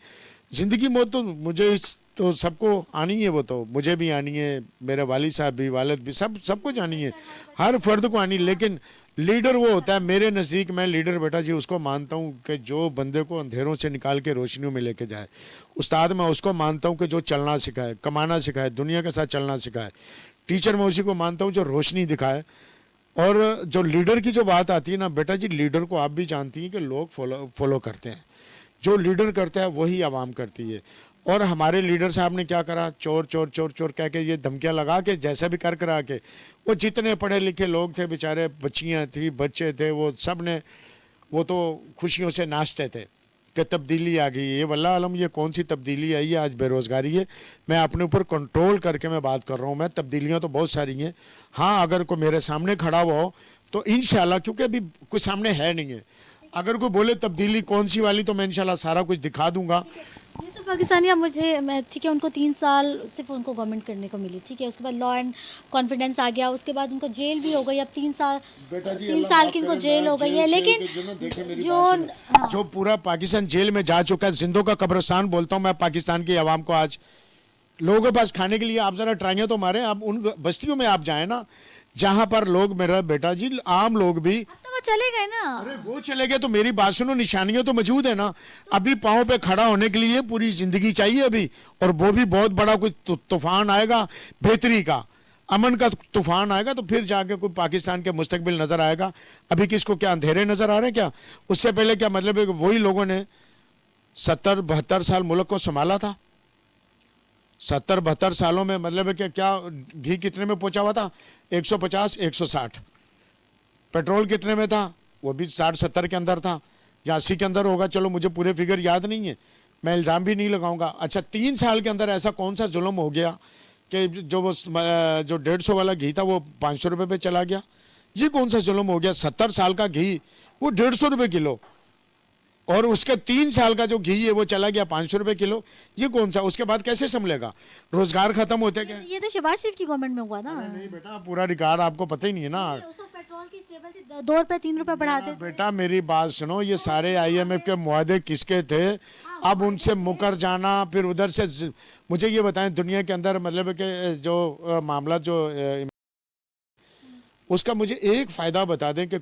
زندگی موت تو مجھے تو سب کو آنی ہے, وہ تو مجھے بھی آنی ہے, میرے والد صاحب بھی, والد بھی, سب کو جانی ہے, ہر فرد کو آنی. لیکن لیڈر وہ ہوتا ہے میرے نزدیک, میں لیڈر بیٹا جی اس کو مانتا ہوں کہ جو بندے کو اندھیروں سے نکال کے روشنیوں میں لے کے جائے. استاد میں اس کو مانتا ہوں کہ جو چلنا سکھائے, کمانا سکھائے, دنیا کے ساتھ چلنا سکھائے. ٹیچر میں اسی کو مانتا ہوں جو روشنی دکھائے. اور جو لیڈر کی جو بات آتی ہے نا بیٹا جی, لیڈر کو آپ بھی جانتی ہیں کہ لوگ فالو کرتے ہیں, جو لیڈر کرتا ہے وہی عوام کرتی ہے. اور ہمارے لیڈر صاحب نے کیا کرا, چور چور چور چور کہہ کے یہ دھمکیاں لگا کے جیسا بھی کرا کے, وہ جتنے پڑھے لکھے لوگ تھے بیچارے, بچیاں تھیں, بچے تھے, وہ سب نے وہ تو خوشیوں سے ناچتے تھے کہ تبدیلی آ گئی ہے. واللہ علم یہ کون سی تبدیلی آئی ہے, آج بے روزگاری ہے. میں اپنے اوپر کنٹرول کر کے میں بات کر رہا ہوں, میں تبدیلیاں تو بہت ساری ہیں. ہاں اگر کوئی میرے سامنے کھڑا ہوا ہو تو انشاءاللہ, کیونکہ ابھی کوئی سامنے ہے نہیں ہے, اگر کوئی بولے تبدیلی کون سی والی تو میں انشاءاللہ سارا کچھ دکھا دوں گا. یوسف پاکستانی اب مجھے ٹھیک ہے, ان کو 3 سال صرف ان کو گورنمنٹ کرنے کو ملی, ٹھیک ہے, اس کے بعد لا اینڈ کانفیڈنس آ گیا, اس کے بعد ان کو جیل بھی ہو گئی, اب 3 سال کی ان کو جیل ہو گئی ہے. لیکن جو پورا پاکستان جیل میں جا چکا ہے, زندوں کا قبرستان بولتا ہوں میں پاکستان کی عوام کو. آج لوگوں کے پاس کھانے کے لیے آپ ذرا ٹرائیاں تو ماریں, آپ ان بستیوں میں آپ جائیں نا جہاں پر لوگ, میرا بیٹا جی عام لوگ بھی, وہ چلے گئے نا. ارے وہ چلے گئے تو میری بات سنو, نشانیاں تو موجود ہیں نا. ابھی پاؤں پہ کھڑا ہونے کے لیے پوری زندگی چاہیے ابھی, اور وہ بھی بہت بڑا کوئی طوفان آئے گا, بہتری کا, امن کا طوفان آئے گا, تو پھر جا کے کوئی پاکستان کے مستقبل نظر آئے گا. ابھی کس کو کیا اندھیرے نظر آ رہے ہیں کیا؟ اس سے پہلے کیا مطلب ہے کہ وہی لوگوں نے 70-72 سال ملک کو سنبھالا تھا. 70-72 سالوں میں مطلب ہے کہ کیا گھی کتنے میں پہنچا ہوا تھا؟ 150-160. پیٹرول کتنے میں تھا؟ وہ بھی 60-70 کے اندر تھا, یا 80 کے اندر ہوگا, چلو مجھے پورے فگر یاد نہیں ہے. میں الزام بھی نہیں لگاؤں گا. اچھا 3 سال کے اندر ایسا کون سا ظلم ہو گیا کہ جو وہ جو 150 والا گھی تھا وہ 500 روپے پہ چلا گیا؟ یہ کون سا ظلم ہو گیا؟ 70 سال کا گھی وہ 150 روپے کلو, اور اس کے 3 سال کا جو گھی ہے وہ چلا گیا 500 روپے کلو. یہ کون سا؟ اس کے بعد کیسے سنبھلے گا؟ روزگار ختم ہوتے کیا؟ یہ تو شہباز شریف کی گورنمنٹ میں ہوا نا. نہیں بیٹا, پورا ریکارڈ آپ کو پتہ ہی نہیں ہے نا. اس وقت پیٹرول کی اسٹیبل تھی, 2 روپے 3 روپے بڑھاتے تھے. بیٹا میری بات سنو, یہ سارے آئی ایم ایف کے معاہدے کس کے تھے؟ اب ان سے مکر جانا, پھر ادھر سے مجھے یہ بتائیں دنیا کے اندر مطلب کہ جو معاملات جو اس کا مجھے ایک فائدہ بتا دیں کہ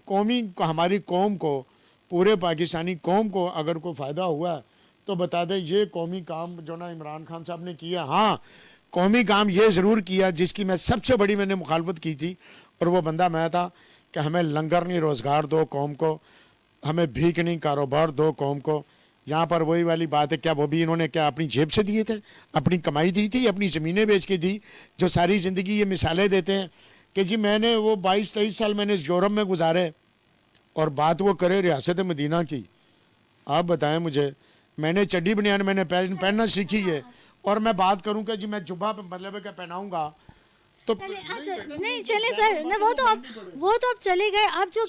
ہماری قوم کو, پورے پاکستانی قوم کو اگر کوئی فائدہ ہوا ہے تو بتا دیں یہ قومی کام جو نا عمران خان صاحب نے کیا. ہاں قومی کام یہ ضرور کیا جس کی میں سب سے بڑی میں نے مخالفت کی تھی, اور وہ بندہ میں تھا کہ ہمیں لنگر نہیں روزگار دو قوم کو, ہمیں بھیک نہیں کاروبار دو قوم کو. یہاں پر وہی والی بات ہے, کیا وہ بھی انہوں نے کیا اپنی جیب سے دیے تھے, اپنی کمائی دی تھی, اپنی زمینیں بیچ کے دی؟ جو ساری زندگی یہ مثالیں دیتے ہیں کہ جی میں نے وہ 22-23 سال میں نے یورپ میں گزارے, اور بات وہ کرے ریاست مدینہ کی. آپ بتائیں مجھے, میں نے چڈی بنیان میں نے پہننا سیکھی ہے, اور میں بات کروں کہ جی میں جبہ مطلب کہ پہناؤں گا تو نہیں چلے سر, وہ تو اب چلے گئے. اب جو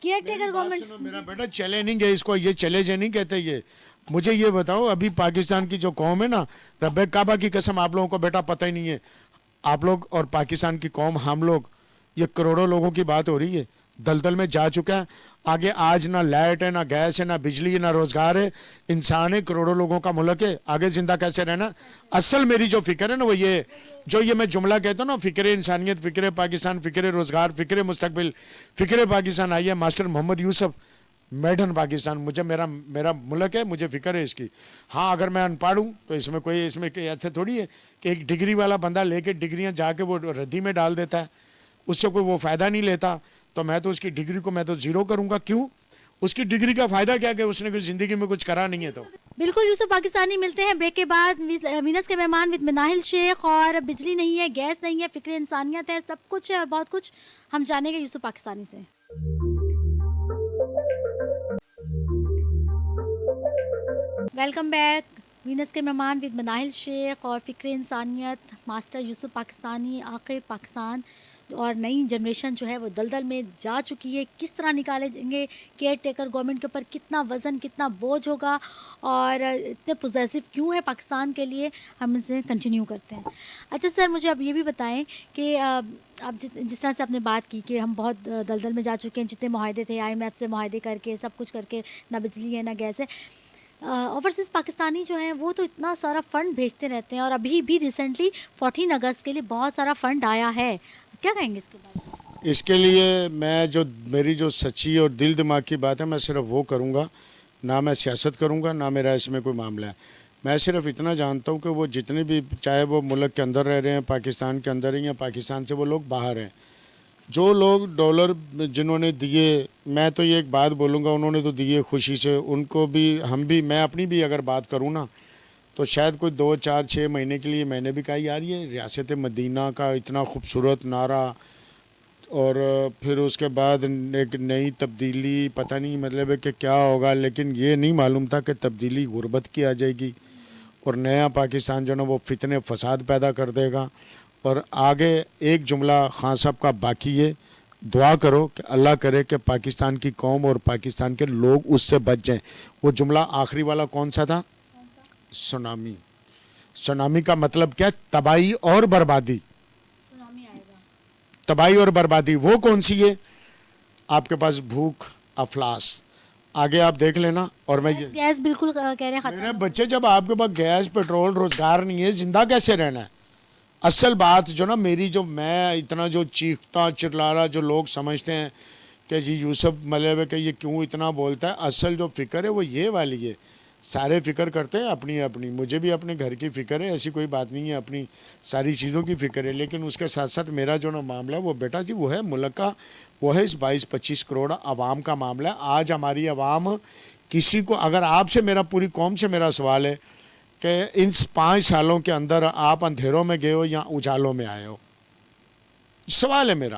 کیئر ٹیکر گورنمنٹ, میرا بیٹا چلے نہیں گئے, اس کو یہ چلے جے نہیں کہتے. یہ مجھے یہ بتاؤ, ابھی پاکستان کی جو قوم ہے نا, رب کعبہ کی قسم آپ لوگوں کو بیٹا پتہ ہی نہیں ہے. آپ لوگ اور پاکستان کی قوم, ہم لوگ, یہ کروڑوں لوگوں کی بات ہو رہی ہے, دلدل میں جا چکا ہے. آگے آج نہ لائٹ ہے, نہ گیس ہے, نہ بجلی ہے, نہ روزگار ہے. انسان ہے, کروڑوں لوگوں کا ملک ہے, آگے زندہ کیسے رہنا؟ اصل میری جو فکر ہے نا وہ یہ, جو یہ میں جملہ کہتا ہوں نا, فکر انسانیت, فکر پاکستان, فکر روزگار, فکر مستقبل, فکر پاکستان آئی ہے master Muhammad Yousuf, made in Pakistan. مجھے میرا ملک ہے, مجھے فکر ہے اس کی. ہاں اگر میں ان پڑھ ہوں تو اس میں ایسے تھوڑی ہے کہ ایک ڈگری والا بندہ لے کے ڈگریاں جا کے وہ ردی میں ڈال دیتا ہے, اس سے کوئی وہ فائدہ نہیں لیتا. تو میں تو اس کی ڈگری کو میں تو زیرو کروں گا. کیوں؟ اس کی ڈگری کا فائدہ کیا کہ اس نے کوئی زندگی میں کچھ کرا نہیں ہے. تو بالکل یوسف پاکستانی ملتے ہیں بریک کے بعد. وینس کے مہمان وتھ مناہل شیخ, اور بجلی نہیں ہے, گیس نہیں ہے, فکر انسانیت ہے, سب کچھ ہے اور بہت کچھ ہم جانیں گے یوسف پاکستانی سے. Welcome back. وینس کے مہمان وتھ مناہل شیخ اور فکر انسانیت ماسٹر یوسف پاکستانی. آخر پاکستان اور نئی جنریشن جو ہے وہ دلدل میں جا چکی ہے, کس طرح نکالے جائیں گے کیئر ٹیکر گورنمنٹ کے اوپر, کتنا وزن, کتنا بوجھ ہوگا, اور اتنے پوزیسو کیوں ہے پاکستان کے لیے, ہم اسے کنٹینیو کرتے ہیں. اچھا سر, مجھے اب یہ بھی بتائیں کہ اب جس طرح سے آپ نے بات کی کہ ہم بہت دلدل میں جا چکے ہیں, جتنے معاہدے تھے آئی ایم ایف سے معاہدے کر کے, سب کچھ کر کے, نہ بجلی ہے نہ گیس ہے. اوورسیز پاکستانی جو ہیں وہ تو اتنا سارا فنڈ بھیجتے رہتے ہیں, اور ابھی بھی ریسنٹلی 14 اگست کے لیے بہت سارا فنڈ آیا ہے. کیا کہیں گے اس کے بارے میں؟ اس کے لیے میں میری جو سچی اور دل دماغ کی بات ہے, میں صرف وہ کروں گا, نہ میں سیاست کروں گا, نہ میرا اس میں کوئی معاملہ ہے. میں صرف اتنا جانتا ہوں کہ وہ جتنے بھی, چاہے وہ ملک کے اندر رہ رہے ہیں, پاکستان کے اندر ہیں یا پاکستان سے وہ لوگ باہر ہیں, جو لوگ ڈالر جنہوں نے دیے, میں تو یہ ایک بات بولوں گا, انہوں نے تو دیے خوشی سے, ان کو بھی, ہم بھی, میں اپنی بھی اگر بات کروں نا تو شاید کوئی 2-4-6 مہینے کے لیے میں نے بھی کہا یار یہ ریاست مدینہ کا اتنا خوبصورت نعرہ, اور پھر اس کے بعد ایک نئی تبدیلی, پتہ نہیں مطلب ہے کہ کیا ہوگا, لیکن یہ نہیں معلوم تھا کہ تبدیلی غربت کی آ جائے گی, اور نیا پاکستان جو نا وہ فتنے فساد پیدا کر دے گا. اور آگے ایک جملہ خان صاحب کا باقی ہے, دعا کرو کہ اللہ کرے کہ پاکستان کی قوم اور پاکستان کے لوگ اس سے بچ جائیں. وہ جملہ آخری والا کون سا تھا؟ سونامی. سونامی کا مطلب کیا؟ تباہی اور بربادی. تباہی اور بربادی وہ کون سی ہے؟ آپ کے پاس بھوک, افلاس, آگے آپ دیکھ لینا. اور میں گیس بالکل کہہ رہے ہیں, میرے بچے جب آپ کے پاس گیس, پیٹرول, روزگار نہیں ہے, زندہ کیسے رہنا ہے؟ اصل بات جو نا میری, جو میں اتنا جو چیختا چرلالا, جو لوگ سمجھتے ہیں کہ جی یوسف مطلب ہے کہ یہ کیوں اتنا بولتا ہے, اصل جو فکر ہے وہ یہ والی ہے. سارے فکر کرتے ہیں اپنی اپنی, مجھے بھی اپنے گھر کی فکر ہے, ایسی کوئی بات نہیں ہے, اپنی ساری چیزوں کی فکر ہے, لیکن اس کے ساتھ ساتھ میرا جو نا معاملہ وہ بیٹا جی وہ ہے ملک کا, وہ ہے اس 22-25 کروڑ عوام کا معاملہ ہے. آج ہماری عوام کسی کو, اگر آپ سے, میرا پوری قوم سے میرا سوال ہے کہ ان 5 سالوں کے اندر آپ اندھیروں میں گئے ہو یا اجالوں میں آئے ہو؟ سوال ہے میرا.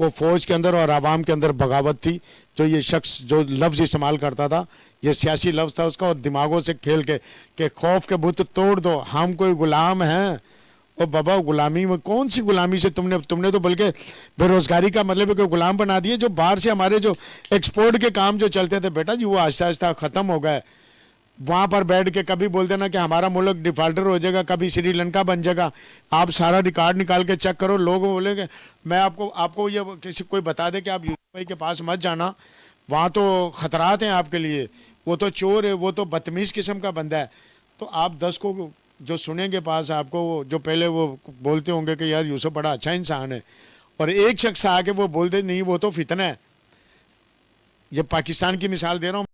وہ فوج کے اندر اور عوام کے اندر بغاوت تھی. جو یہ شخص جو لفظ استعمال کرتا تھا یہ سیاسی لفظ تھا اس کا, اور دماغوں سے کھیل کے کہ خوف کے بت توڑ دو, ہم کوئی غلام ہیں. اور بابا غلامی میں کون سی غلامی سے تم نے تو بلکہ بے روزگاری کا مطلب ہے کہ غلام بنا دیے. جو باہر سے ہمارے جو ایکسپورٹ کے کام جو چلتے تھے بیٹا جی وہ آہستہ آہستہ ختم ہو گئے. وہاں پر بیٹھ کے کبھی بولتے نا کہ ہمارا ملک ڈیفالٹر ہو جائے گا, کبھی سری لنکا بن جائے گا. آپ سارا ریکارڈ نکال کے چیک کرو, لوگ بولیں گے میں آپ کو یہ کسی کوئی بتا دے کہ آپ یوسف بھائی کے پاس مت جانا, وہاں تو خطرات ہیں آپ کے لیے, وہ تو چور ہے, وہ تو بدتمیز قسم کا بندہ ہے. تو آپ 10 کو جو سنیں گے پاس آپ کو, جو پہلے وہ بولتے ہوں گے کہ یار یوسف بڑا اچھا انسان ہے, اور ایک شخص آ کے وہ بول دے نہیں وہ تو فتنہ ہے. یہ پاکستان کی مثال دے رہا ہوں.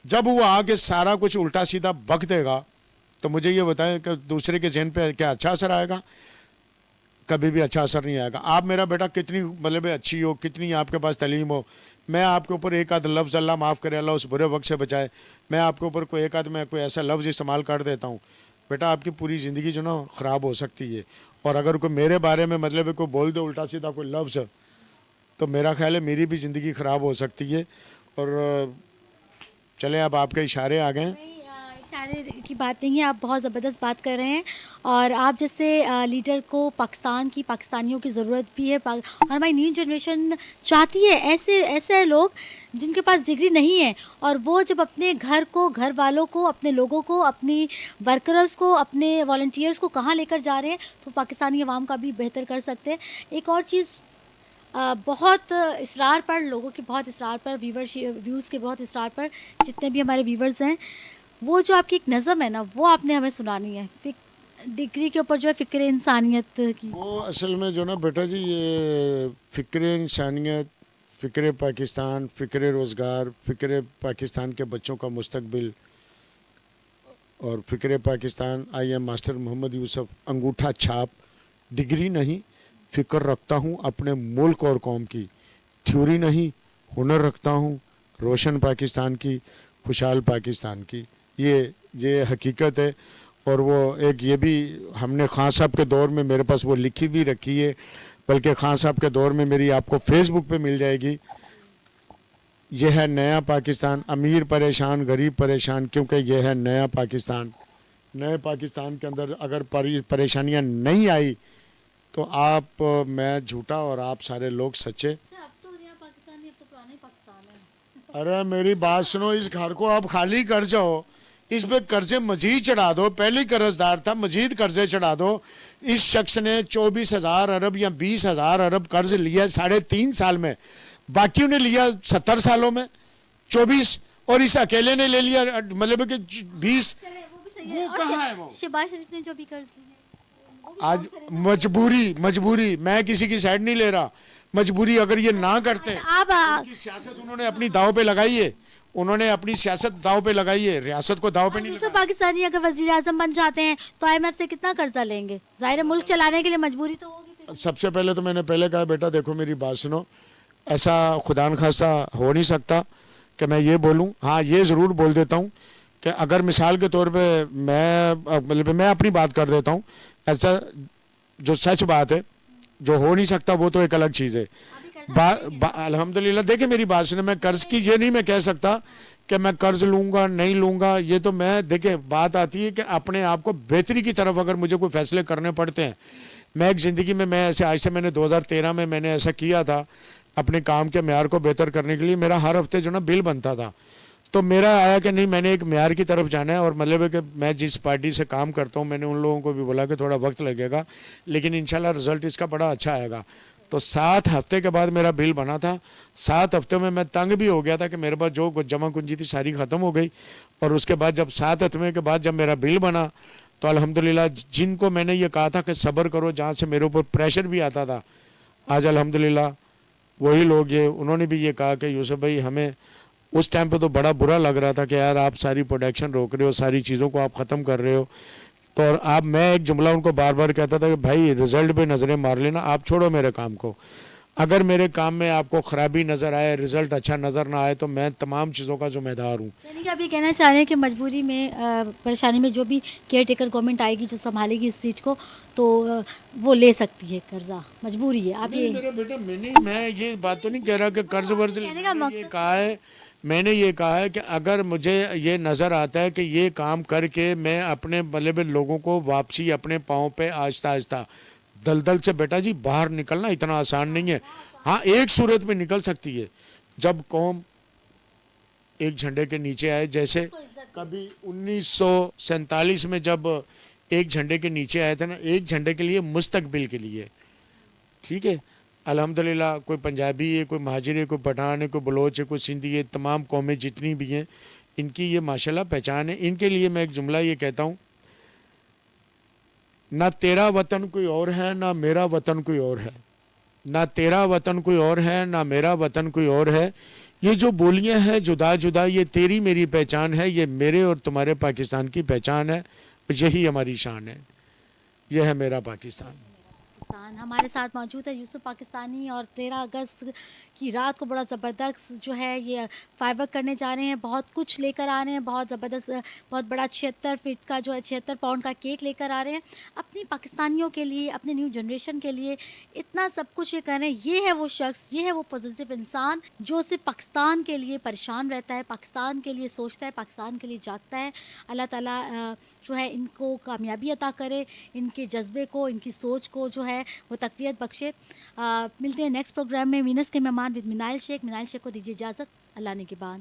جب وہ آ کے سارا کچھ الٹا سیدھا بک دے گا تو مجھے یہ بتائیں کہ دوسرے کے ذہن پہ کیا اچھا اثر آئے گا؟ کبھی بھی اچھا اثر نہیں آئے گا. آپ میرا بیٹا کتنی مطلب اچھی ہو, کتنی آپ کے پاس تعلیم ہو, میں آپ کے اوپر ایک آدھ لفظ, اللہ معاف کرے, اللہ اس برے وقت سے بچائے, میں آپ کے اوپر کوئی ایک آدھ میں کوئی ایسا لفظ استعمال کر دیتا ہوں بیٹا آپ کی پوری زندگی جو نا خراب ہو سکتی ہے. اور اگر کوئی میرے بارے میں مطلب کوئی بول دے الٹا سیدھا کوئی لفظ تو میرا خیال ہے میری بھی زندگی خراب ہو سکتی ہے. اور چلیں اب آپ کے اشارے آ گئے ہیں. اشارے کی بات نہیں ہے, آپ بہت زبردست بات کر رہے ہیں, اور آپ جیسے لیڈر کو پاکستان کی پاکستانیوں کی ضرورت بھی ہے, اور ہماری نیو جنریشن چاہتی ہے ایسے لوگ جن کے پاس ڈگری نہیں ہے, اور وہ جب اپنے گھر کو, گھر والوں کو, اپنے لوگوں کو, اپنی ورکرز کو, اپنے والنٹیئرز کو کہاں لے کر جا رہے ہیں تو پاکستانی عوام کا بھی بہتر کر سکتے ہیں. ایک اور چیز, بہت اصرار پر, لوگوں کے بہت اصرار پر, ویوز کے بہت اصرار پر, جتنے بھی ہمارے ویورز ہیں, وہ جو آپ کی ایک نظم ہے نا وہ آپ نے ہمیں سنانی ہے ڈگری کے اوپر, جو ہے فکر انسانیت کی. وہ اصل میں جو نا بیٹا جی یہ فکر انسانیت, فکر پاکستان, فکر روزگار, فکر پاکستان کے بچوں کا مستقبل, اور فکر Pakistan I am master Muhammad یوسف انگوٹھا چھاپ, ڈگری نہیں فکر رکھتا ہوں اپنے ملک اور قوم کی, تھیوری نہیں ہنر رکھتا ہوں روشن پاکستان کی, خوشحال پاکستان کی. یہ حقیقت ہے. اور وہ ایک یہ بھی ہم نے خان صاحب کے دور میں, میرے پاس وہ لکھی بھی رکھی ہے, بلکہ خان صاحب کے دور میں میری آپ کو فیس بک پہ مل جائے گی. یہ ہے نیا پاکستان, امیر پریشان غریب پریشان, کیونکہ یہ ہے نیا پاکستان. نئے پاکستان کے اندر اگر پریشانیاں نہیں آئی تو آپ میں جھوٹا اور آپ سارے لوگ سچے. ارے میری بات سنو, اس گھر کو آپ خالی کر جاؤ, اس پہ قرضے مزید چڑھا دو, پہلی قرض دار تھا, مزید قرضے چڑھا دو. اس شخص نے 24,000 ارب یا 20,000 ارب قرض لیا 3.5 سال میں, باقیوں نے لیا 70 سالوں میں 24, اور اس اکیلے نے لے لیا مطلب کہ 20. وہ کہاں ہے وہ شہباز شریف نے جو بھی قرض لیے آج مجبوری, میں کسی کی سائڈ نہیں لے رہا, مجبوری. اگر یہ نہ کرتے, ان کی سیاست انہوں نے اپنی داؤ پہ لگائی ہے, انہوں نے اپنی سیاست داؤ پہ لگائی ہے, ریاست کو داؤ پہ نہیں لگائی. پاکستانی اگر وزیر اعظم بن جاتے ہیں تو IMF سے کتنا قرضہ لیں گے؟ ظاہر ملک چلانے کے لیے مجبوری تو ہوگی. سب سے پہلے تو میں نے پہلے کہا بیٹا دیکھو میری بات سنو, ایسا خدا نخواستہ ہو نہیں سکتا کہ میں یہ بولوں. ہاں یہ ضرور بول دیتا ہوں کہ اگر مثال کے طور پہ میں اپنی بات کر دیتا ہوں, ایسا جو سچ بات ہے جو ہو نہیں سکتا وہ تو ایک الگ چیز ہے. الحمدللہ دیکھیں میری بات سنیں, میں قرض کی یہ نہیں میں کہہ سکتا کہ میں قرض لوں گا نہیں لوں گا, یہ تو میں دیکھیں بات آتی ہے کہ اپنے آپ کو بہتری کی طرف اگر مجھے کوئی فیصلے کرنے پڑتے ہیں. میں ایک زندگی میں ایسے آج سے میں نے 2013 میں نے ایسا کیا تھا اپنے کام کے معیار کو بہتر کرنے کے لیے. میرا ہر ہفتے جو نا بل بنتا تھا, تو میرا آیا کہ نہیں میں نے ایک معیار کی طرف جانا ہے, اور مطلب ہے کہ میں جس پارٹی سے کام کرتا ہوں میں نے ان لوگوں کو بھی بولا کہ تھوڑا وقت لگے گا لیکن انشاءاللہ رزلٹ اس کا بڑا اچھا آئے گا. تو 7 ہفتے کے بعد میرا بل بنا تھا. 7 ہفتے میں تنگ بھی ہو گیا تھا کہ میرے پاس جو جمع کنجی تھی ساری ختم ہو گئی. اور اس کے بعد جب 7 ہفتے کے بعد جب میرا بل بنا تو الحمدللہ جن کو میں نے یہ کہا تھا کہ صبر کرو, جہاں سے میرے اوپر پریشر بھی آتا تھا, آج الحمدللہ وہی لوگ انہوں نے بھی یہ کہا کہ یوسف بھائی ہمیں اس ٹائم پہ تو بڑا برا لگ رہا تھا کہ یار آپ ساری پروڈکشن روک رہے ہو, ساری چیزوں کو آپ ختم کر رہے ہو. تو میں ایک جملہ ان کو بار بار کہتا تھا کہ بھائی رزلٹ پہ نظریں مار لینا, آپ چھوڑو میرے کام کو. اگر میرے کام میں آپ کو خرابی نظر آئے, رزلٹ اچھا نظر نہ آئے, تو میں تمام چیزوں کا ذمہ دار ہوں. یعنی کہ آپ یہ کہنا چاہ رہے ہیں کہ مجبوری میں پریشانی میں جو بھی کیئر ٹیکر گورنمنٹ آئے گی جو سنبھالے گی اس سیٹ کو تو وہ لے سکتی ہے قرضہ, مجبوری ہے. آپ نہیں یہ میرا بیٹا, میں یہ بات تو نہیں کہہ رہا کہ قرض ورض, کہنے کا میں نے یہ کہا ہے کہ اگر مجھے یہ نظر آتا ہے کہ یہ کام کر کے میں اپنے مطلب لوگوں کو واپسی اپنے پاؤں پہ آہستہ آہستہ, دلدل سے بیٹا جی باہر نکلنا اتنا آسان نہیں ہے. ہاں ایک صورت میں نکل سکتی ہے, جب قوم ایک جھنڈے کے نیچے آئے, جیسے کبھی 1947 میں جب ایک جھنڈے کے نیچے آئے تھے نا, ایک جھنڈے کے لیے, مستقبل کے لیے, ٹھیک ہے. الحمدللہ کوئی پنجابی ہے, کوئی مہاجر ہے, کوئی پٹھان ہے, کوئی بلوچ ہے, کوئی سندھی ہے, تمام قومیں جتنی بھی ہیں ان کی یہ ماشاءاللہ پہچان ہے. ان کے لیے میں ایک جملہ یہ کہتا ہوں, نہ تیرا وطن کوئی اور ہے نہ میرا وطن کوئی اور ہے, نہ تیرا وطن کوئی اور ہے نہ میرا وطن کوئی اور ہے. یہ جو بولیاں ہیں جدا جدا, یہ تیری میری پہچان ہے, یہ میرے اور تمہارے پاکستان کی پہچان ہے, یہی ہماری شان ہے. یہ ہے میرا پاکستان. ہمارے ساتھ موجود ہے یوسف پاکستانی, اور 13 اگست کی رات کو بڑا زبردست جو ہے یہ فائر ورک کرنے جا رہے ہیں, بہت کچھ لے کر آ رہے ہیں, بہت زبردست, بہت بڑا 76 فٹ کا جو ہے 76 پاؤنڈ کا کیک لے کر آ رہے ہیں اپنی پاکستانیوں کے لیے, اپنے نیو جنریشن کے لیے. اتنا سب کچھ یہ کر رہے ہیں. یہ ہے وہ شخص, یہ ہے وہ پوزیٹیو انسان جو صرف پاکستان کے لیے پریشان رہتا ہے, پاکستان کے لیے سوچتا ہے, پاکستان کے لیے جاگتا ہے. اللہ تعالیٰ جو ہے ان کو کامیابی عطا کرے, ان کے جذبے کو, ان کی سوچ کو جو ہے وہ تقویت بخشے. ملتے ہیں نیکسٹ پروگرام میں. وینس کے مہمان ود منائل شیخ کو دیجیے اجازت. اللہ نے کے بعد.